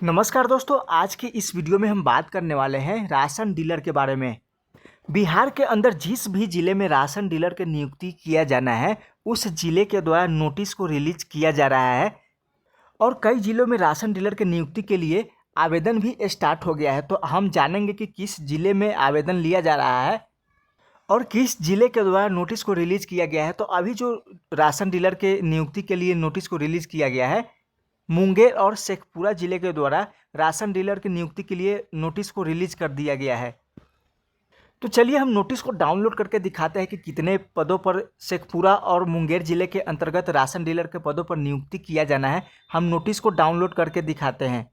नमस्कार दोस्तों, आज की इस वीडियो में हम बात करने वाले हैं राशन डीलर के बारे में। बिहार के अंदर जिस भी ज़िले में राशन डीलर की नियुक्ति किया जाना है, उस ज़िले के द्वारा नोटिस को रिलीज किया जा रहा है और कई ज़िलों में राशन डीलर की नियुक्ति के लिए आवेदन भी स्टार्ट हो गया है। तो हम जानेंगे कि किस ज़िले में आवेदन लिया जा रहा है और किस ज़िले के द्वारा नोटिस को रिलीज़ किया गया है। तो अभी जो राशन डीलर के नियुक्ति के लिए नोटिस को रिलीज़ किया गया है, मुंगेर और शेखपुरा जिले के द्वारा राशन डीलर की नियुक्ति के लिए नोटिस को रिलीज कर दिया गया है। तो चलिए हम नोटिस को डाउनलोड करके दिखाते हैं कि कितने पदों पर शेखपुरा और मुंगेर जिले के अंतर्गत राशन डीलर के पदों पर नियुक्ति किया जाना है। हम नोटिस को डाउनलोड करके दिखाते हैं।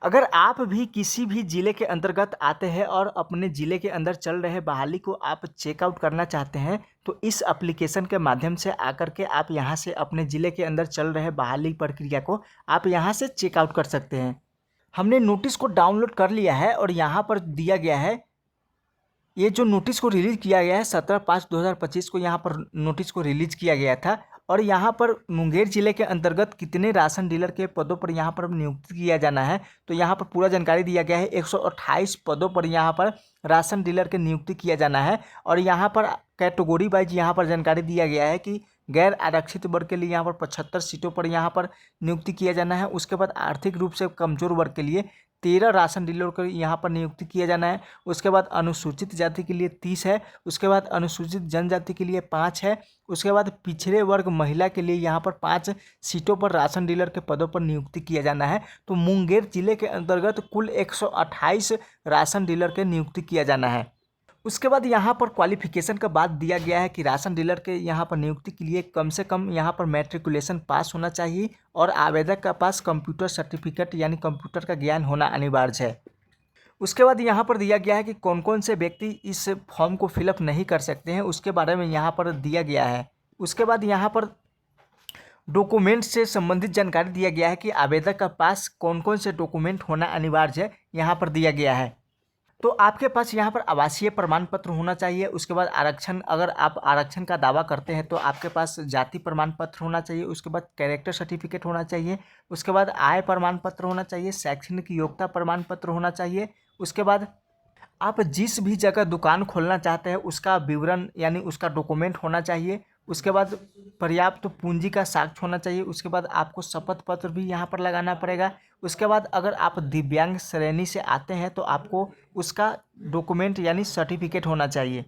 अगर आप भी किसी भी ज़िले के अंतर्गत आते हैं और अपने ज़िले के अंदर चल रहे बहाली को आप चेकआउट करना चाहते हैं, तो इस एप्लीकेशन के माध्यम से आकर के आप यहां से अपने ज़िले के अंदर चल रहे बहाली प्रक्रिया को आप यहां से चेकआउट कर सकते हैं। हमने नोटिस को डाउनलोड कर लिया है और यहाँ पर दिया गया है, ये जो नोटिस को रिलीज़ किया गया है 17/5/2025 को यहाँ पर नोटिस को रिलीज़ किया गया था। और यहाँ पर मुंगेर जिले के अंतर्गत कितने राशन डीलर के पदों पर यहाँ पर नियुक्त किया जाना है, तो यहाँ पर पूरा जानकारी दिया गया है। 128 पदों पर यहाँ पर राशन डीलर के नियुक्ति किया जाना है और यहाँ पर कैटेगरी वाइज यहाँ पर जानकारी दिया गया है कि गैर आरक्षित वर्ग के लिए यहाँ पर 75 सीटों पर यहाँ पर नियुक्ति किया जाना है। उसके बाद आर्थिक रूप से कमजोर वर्ग के लिए 13 राशन डीलर को यहाँ पर नियुक्ति किया जाना है। उसके बाद अनुसूचित जाति के लिए 30 है। उसके बाद अनुसूचित जनजाति के लिए 5 है। उसके बाद पिछड़े वर्ग महिला के लिए यहाँ पर 5 सीटों पर राशन डीलर के पदों पर नियुक्ति किया जाना है। तो मुंगेर जिले के अंतर्गत कुल 128 राशन डीलर के नियुक्ति किया जाना है। उसके बाद यहाँ पर क्वालिफिकेशन का बात दिया गया है कि राशन डीलर के यहाँ पर नियुक्ति के लिए कम से कम यहाँ पर मैट्रिकुलेशन पास होना चाहिए और आवेदक का पास कंप्यूटर सर्टिफिकेट यानी कंप्यूटर का ज्ञान होना अनिवार्य है। उसके बाद यहाँ पर दिया गया है कि कौन कौन से व्यक्ति इस फॉर्म को फिलअप नहीं कर सकते हैं, उसके बारे में यहाँ पर दिया गया है। उसके बाद यहाँ पर डॉक्यूमेंट से संबंधित जानकारी दिया गया है कि आवेदक का पास कौन कौन से डॉक्यूमेंट होना अनिवार्य है, यहाँ पर दिया गया है। तो आपके पास यहाँ पर आवासीय प्रमाण पत्र होना चाहिए। उसके बाद आरक्षण, अगर आप आरक्षण का दावा करते हैं तो आपके पास जाति प्रमाण पत्र होना चाहिए। उसके बाद कैरेक्टर सर्टिफिकेट होना चाहिए। उसके बाद आय प्रमाण पत्र होना चाहिए। शैक्षणिक योग्यता प्रमाण पत्र होना चाहिए। उसके बाद आप जिस भी जगह दुकान खोलना चाहते हैं उसका विवरण यानी उसका डॉक्यूमेंट होना चाहिए। उसके बाद पर्याप्त पूंजी का साक्ष्य होना चाहिए। उसके बाद आपको शपथ पत्र भी यहाँ पर लगाना पड़ेगा। उसके बाद अगर आप दिव्यांग श्रेणी से आते हैं तो आपको उसका डॉक्यूमेंट यानी सर्टिफिकेट होना चाहिए।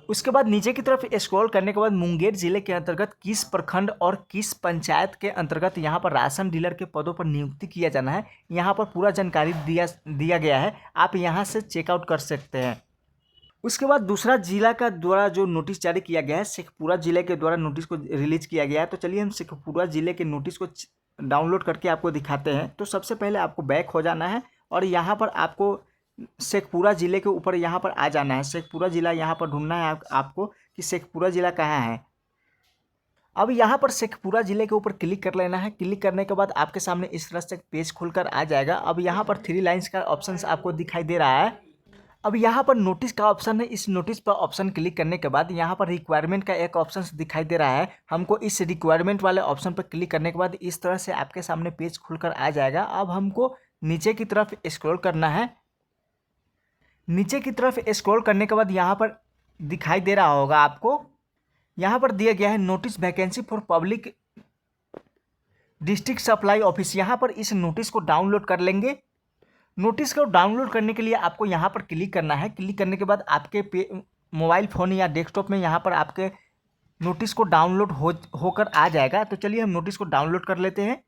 उसके बाद नीचे की तरफ स्क्रॉल करने के बाद मुंगेर जिले के अंतर्गत किस प्रखंड और किस पंचायत के अंतर्गत यहाँ पर राशन डीलर के पदों पर नियुक्ति किया जाना है, यहाँ पर पूरा जानकारी दिया गया है। आप यहाँ से चेकआउट कर सकते हैं। उसके बाद दूसरा जिला का द्वारा जो नोटिस जारी किया गया है, शेखपुरा जिले के द्वारा नोटिस को रिलीज किया गया है। तो चलिए हम शेखपुरा जिले के नोटिस को डाउनलोड करके आपको दिखाते हैं। तो सबसे पहले आपको बैक हो जाना है और यहाँ पर आपको शेखपुरा ज़िले के ऊपर यहाँ पर आ जाना है। शेखपुरा ज़िला यहाँ पर ढूंढना है आपको कि शेखपुरा ज़िला कहाँ है। अब यहाँ पर शेखपुरा ज़िले के ऊपर क्लिक कर लेना है। क्लिक करने के बाद आपके सामने इस तरह से पेज खुलकर आ जाएगा। अब यहाँ पर 3 लाइन्स का ऑप्शन आपको दिखाई दे रहा है। अब यहाँ पर नोटिस का ऑप्शन है। इस नोटिस पर ऑप्शन क्लिक करने के बाद यहाँ पर रिक्वायरमेंट का एक ऑप्शन दिखाई दे रहा है। हमको इस रिक्वायरमेंट वाले ऑप्शन पर क्लिक करने के बाद इस तरह से आपके सामने पेज खुलकर आ जाएगा। अब हमको नीचे की तरफ स्क्रॉल करना है। नीचे की तरफ स्क्रॉल करने के बाद यहाँ पर दिखाई दे रहा होगा आपको, यहाँ पर दिया गया है notice vacancy for public district supply office. यहाँ पर इस नोटिस को डाउनलोड कर लेंगे। नोटिस को डाउनलोड करने के लिए आपको यहाँ पर क्लिक करना है। क्लिक करने के बाद आपके मोबाइल फ़ोन या डेस्कटॉप में यहाँ पर आपके नोटिस को डाउनलोड होकर आ जाएगा। तो चलिए हम नोटिस को डाउनलोड कर लेते हैं।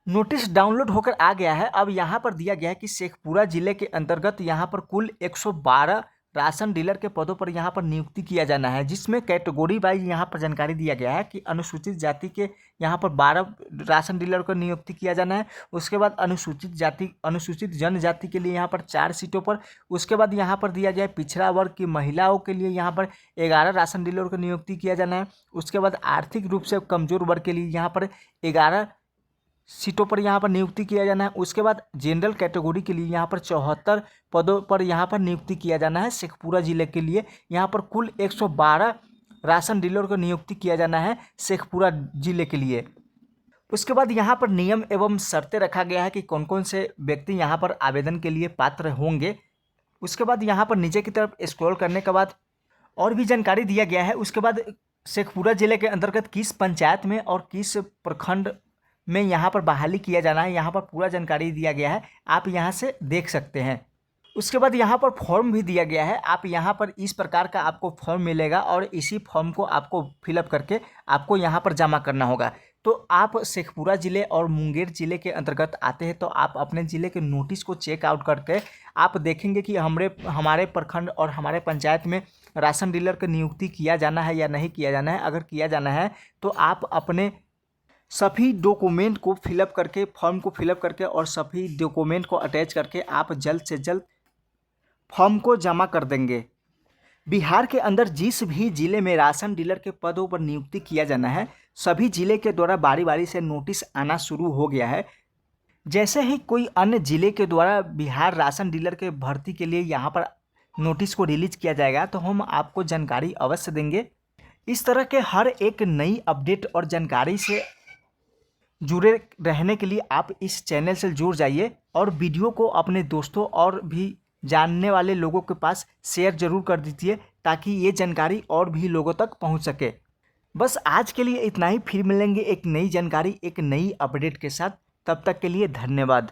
नोटिस डाउनलोड होकर आ गया है। अब यहाँ पर दिया गया है कि शेखपुरा जिले के अंतर्गत यहाँ पर कुल 112 राशन डीलर के पदों पर यहाँ पर नियुक्ति किया जाना है, जिसमें कैटेगरी वाइज यहाँ पर जानकारी दिया गया है कि अनुसूचित जाति के यहाँ पर 12 राशन डीलर को नियुक्ति किया जाना है। उसके बाद अनुसूचित जनजाति के लिए यहाँ पर 4 सीटों पर। उसके बाद यहाँ पर दिया गया है पिछड़ा वर्ग की महिलाओं के लिए यहाँ पर 11 राशन डीलर को नियुक्ति किया जाना है। उसके बाद आर्थिक रूप से कमजोर वर्ग के लिए यहाँ पर 11 सीटों पर यहाँ पर नियुक्ति किया जाना है। उसके बाद जनरल कैटेगरी के लिए यहाँ पर 74 पदों पर यहाँ पर नियुक्ति किया जाना है। शेखपुरा जिले के लिए यहाँ पर कुल 112 राशन डीलर को नियुक्ति किया जाना है शेखपुरा जिले के लिए। उसके बाद यहाँ पर नियम एवं शर्तें रखा गया है कि कौन कौन से व्यक्ति यहाँ पर आवेदन के लिए पात्र होंगे। उसके बाद यहाँ पर नीचे की तरफ स्क्रॉल करने के बाद और भी जानकारी दिया गया है। उसके बाद शेखपुरा जिले के अंतर्गत किस पंचायत में और किस प्रखंड में यहाँ पर बहाली किया जाना है, यहाँ पर पूरा जानकारी दिया गया है, आप यहाँ से देख सकते हैं। उसके बाद यहाँ पर फॉर्म भी दिया गया है। आप यहाँ पर इस प्रकार का आपको फॉर्म मिलेगा और इसी फॉर्म को आपको फिलअप करके आपको यहाँ पर जमा करना होगा। तो आप शेखपुरा ज़िले और मुंगेर ज़िले के अंतर्गत आते हैं तो आप अपने ज़िले के नोटिस को चेक आउट करके आप देखेंगे कि हमारे प्रखंड और हमारे पंचायत में राशन डीलर की नियुक्ति किया जाना है या नहीं किया जाना है। अगर किया जाना है तो आप अपने सभी डॉक्यूमेंट को फिलअप करके, फॉर्म को फिलअप करके और सभी डॉक्यूमेंट को अटैच करके आप जल्द से जल्द फॉर्म को जमा कर देंगे। बिहार के अंदर जिस भी ज़िले में राशन डीलर के पदों पर नियुक्ति किया जाना है, सभी ज़िले के द्वारा बारी बारी से नोटिस आना शुरू हो गया है। जैसे ही कोई अन्य ज़िले के द्वारा बिहार राशन डीलर के भर्ती के लिए यहाँ पर नोटिस को रिलीज किया जाएगा तो हम आपको जानकारी अवश्य देंगे। इस तरह के हर एक नई अपडेट और जानकारी से जुड़े रहने के लिए आप इस चैनल से जुड़ जाइए और वीडियो को अपने दोस्तों और भी जानने वाले लोगों के पास शेयर जरूर कर दीजिए ताकि ये जानकारी और भी लोगों तक पहुंच सके। बस आज के लिए इतना ही, फिर मिलेंगे एक नई जानकारी, एक नई अपडेट के साथ। तब तक के लिए धन्यवाद।